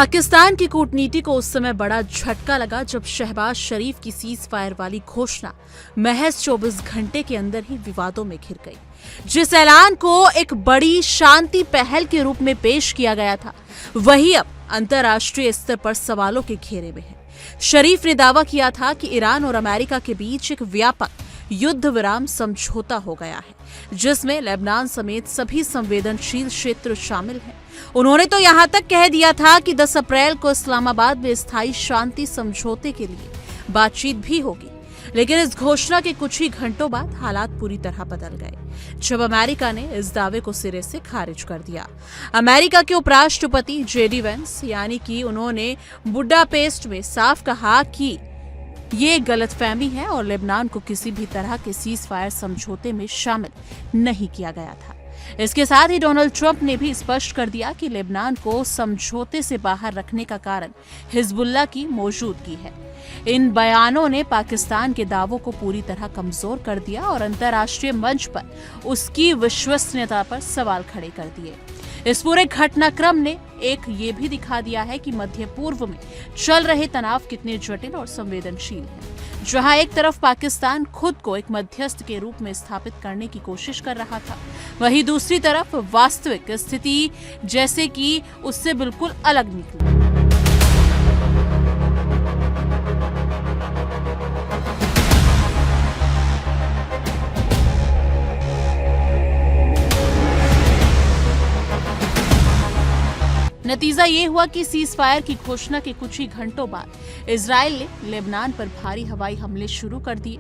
पाकिस्तान की कूटनीति को उस समय बड़ा झटका लगा जब शहबाज शरीफ की सीज फायर वाली घोषणा महज 24 घंटे के अंदर ही विवादों में घिर गई। जिस ऐलान को एक बड़ी शांति पहल के रूप में पेश किया गया था, वही अब अंतर्राष्ट्रीय स्तर पर सवालों के घेरे में है। शरीफ ने दावा किया था कि ईरान और अमेरिका के बीच एक व्यापक युद्ध विराम समझौता हो गया है, जिसमें लेबनान समेत सभी संवेदनशील क्षेत्र शामिल हैं। उन्होंने तो यहां तक कह दिया था कि 10 अप्रैल को इस्लामाबाद में स्थायी शांति समझौते के लिए बातचीत भी होगी। लेकिन इस घोषणा के कुछ ही घंटों बाद हालात पूरी तरह बदल गए जब अमेरिका ने इस दावे को सिरे से खारिज कर दिया। अमेरिका के उपराष्ट्रपति जेडी वेंस यानी कि उन्होंने बुडापेस्ट में साफ कहा कि ये गलतफहमी है और लेबनान को किसी भी तरह के सीज फायर समझौते में शामिल नहीं किया गया था। इसके साथ ही डोनाल्ड ट्रंप ने भी स्पष्ट कर दिया कि लेबनान को समझौते से बाहर रखने का कारण हिजबुल्लाह की मौजूदगी है। इन बयानों ने पाकिस्तान के दावों को पूरी तरह कमजोर कर दिया और अंतर्राष्ट्रीय मंच पर उसकी विश्वसनीयता पर सवाल खड़े कर दिए। इस पूरे घटनाक्रम ने एक ये भी दिखा दिया है कि मध्य पूर्व में चल रहे तनाव कितने जटिल और संवेदनशील हैं। जहां एक तरफ पाकिस्तान खुद को एक मध्यस्थ के रूप में स्थापित करने की कोशिश कर रहा था, वहीं दूसरी तरफ वास्तविक स्थिति जैसे कि उससे बिल्कुल अलग निकली। नतीजा ये हुआ कि सीज फायर की घोषणा के कुछ ही घंटों बाद इजराइल ने लेबनान पर भारी हवाई हमले शुरू कर दिए।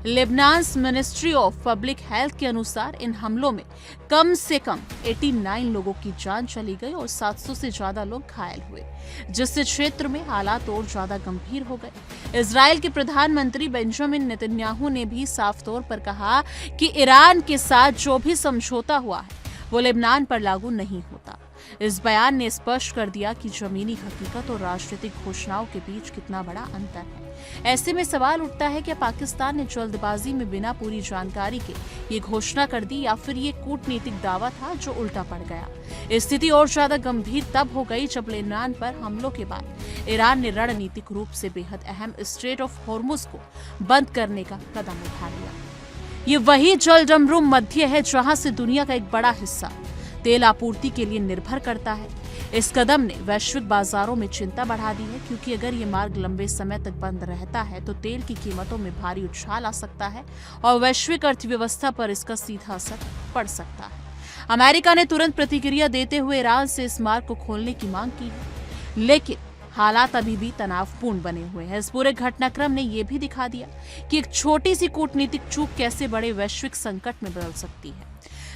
Lebanon ministry of public health के अनुसार इन हमलों में कम से कम 89 लोगों की जान चली गई और 700 से ज्यादा लोग घायल हुए, जिससे क्षेत्र में हालात और ज्यादा गंभीर हो गए। इजराइल के प्रधानमंत्री बेंजामिन नेतन्याहू ने भी साफ तौर पर कहा कि ईरान के साथ जो भी समझौता हुआ है वो लेबनान पर लागू नहीं होता। इस बयान ने स्पष्ट कर दिया कि जमीनी हकीकत और राजनीतिक घोषणाओं के बीच कितना बड़ा अंतर है। ऐसे में सवाल उठता है कि पाकिस्तान ने जल्दबाजी में बिना पूरी जानकारी के ये घोषणा कर दी या फिर ये कूटनीतिक दावा था जो उल्टा पड़ गया। स्थिति और ज्यादा गंभीर तब हो गई जब लेबनान पर हमलों के बाद ईरान ने रणनीतिक रूप से बेहद अहम स्ट्रेट ऑफ हॉर्मुज को बंद करने का कदम उठा लिया। ये वही जलडमरूम मध्य है जहां से दुनिया का एक बड़ा हिस्सा तेल आपूर्ति के लिए निर्भर करता है। इस कदम ने वैश्विक बाजारों में चिंता बढ़ा दी है, क्योंकि अगर ये मार्ग लंबे समय तक बंद रहता है तो तेल की कीमतों में भारी उछाल आ सकता है और वैश्विक अर्थव्यवस्था पर इसका सीधा असर पड़ सकता है। अमेरिका ने तुरंत प्रतिक्रिया देते हुए ईरान से इस मार्ग को खोलने की मांग की है, लेकिन हालात अभी भी तनावपूर्ण बने हुए हैं। इस पूरे घटनाक्रम ने यह भी दिखा दिया कि एक छोटी सी कूटनीतिक चूक कैसे बड़े वैश्विक संकट में बदल सकती है।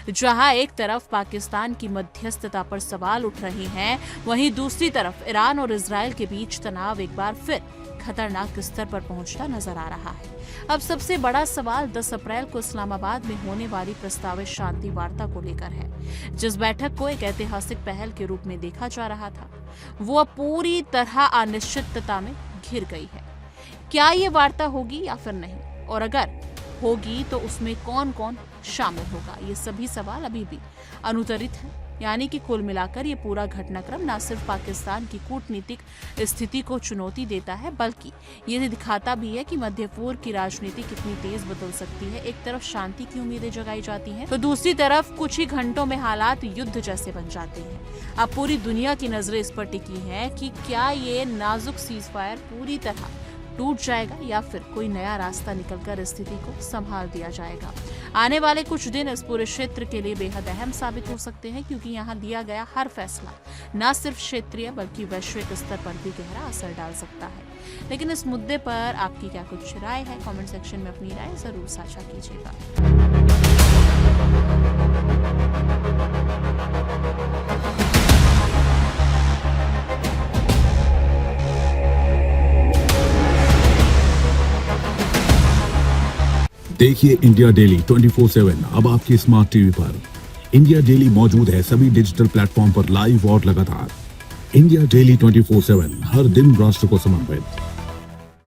जहां एक तरफ पाकिस्तान की मध्यस्थता पर सवाल उठ रहे हैं, वहीं दूसरी तरफ ईरान और इजराइल के बीच तनाव एक बार फिर खतरनाक स्तर पर पहुंचता नजर आ रहा है। अब सबसे बड़ा सवाल 10 अप्रैल को इस्लामाबाद में होने वाली प्रस्तावित शांति वार्ता को लेकर है। जिस बैठक को एक ऐतिहासिक पहल के रूप में देखा जा रहा था, वो अब पूरी तरह अनिश्चितता में घिर गई है। क्या ये वार्ता होगी या फिर नहीं, और अगर होगी तो उसमें कौन कौन शामिल होगा, ये सभी सवाल अभी भी अनुत्तरित हैं। यानी कि कुल मिलाकर ये पूरा घटनाक्रम न सिर्फ पाकिस्तान की कूटनीतिक स्थिति को चुनौती देता है, बल्कि ये दिखाता भी है कि मध्य पूर्व की राजनीति कितनी तेज बदल सकती है। एक तरफ शांति की उम्मीदें जगाई जाती हैं, तो दूसरी तरफ कुछ ही घंटों में हालात युद्ध जैसे बन जाते हैं। अब पूरी दुनिया की नजरें इस पर टिकी हैं कि क्या ये नाजुक सीज फायर पूरी तरह टूट जाएगा या फिर कोई नया रास्ता निकलकर स्थिति को संभाल दिया जाएगा। आने वाले कुछ दिन इस पूरे क्षेत्र के लिए बेहद अहम साबित हो सकते हैं, क्योंकि यहाँ लिया गया हर फैसला न सिर्फ क्षेत्रीय बल्कि वैश्विक स्तर पर भी गहरा असर डाल सकता है। लेकिन इस मुद्दे पर आपकी क्या कुछ राय है? कमेंट सेक्शन में अपनी राय जरूर साझा कीजिएगा। देखिए इंडिया डेली 24/7 अब आपके स्मार्ट टीवी पर। इंडिया डेली मौजूद है सभी डिजिटल प्लेटफॉर्म पर लाइव और लगातार। इंडिया डेली 24/7 हर दिन राष्ट्र को समर्पित।